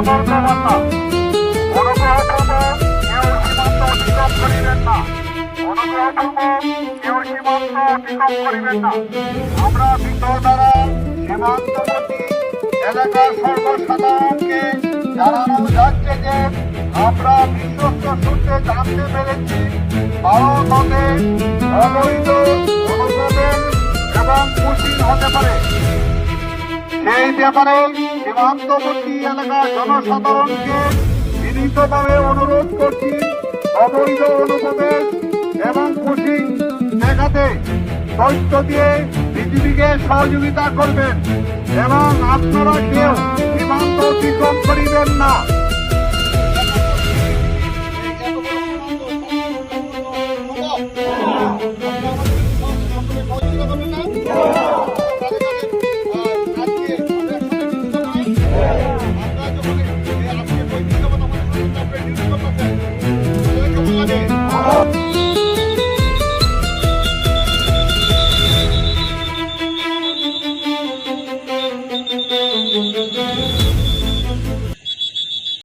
সতর্কবার্তা। অনুগ্রহপূর্বক কেউ সীমান্ত অতিক্রম করিবেন না। অনুগ্রহপূর্বক কেউ সীমান্ত অতিক্রম করিবেন না। আমরা ভিতর দ্বারা সীমান্তবর্তী এলাকার সর্বসাধারণকে জানানো যাচ্ছে যে আমরা বিশ্বস্ত সূত্রে জানতে পেরেছি ভারত হতে অবৈধ অনুপ্রবেশ এবং পুঁজি হতে পারে। সেই ব্যাপারে সীমান্তবর্তী এলাকার জনসাধারণকে বিনীতভাবে অনুরোধ করছি অবৈধ অনুপ্রবেশ এবং পুঁজি দেখাতে তথ্য দিয়ে বিজিবিকে সহযোগিতা করবেন এবং আপনারা কেউ সীমান্ত অতিক্রম করিবেন না।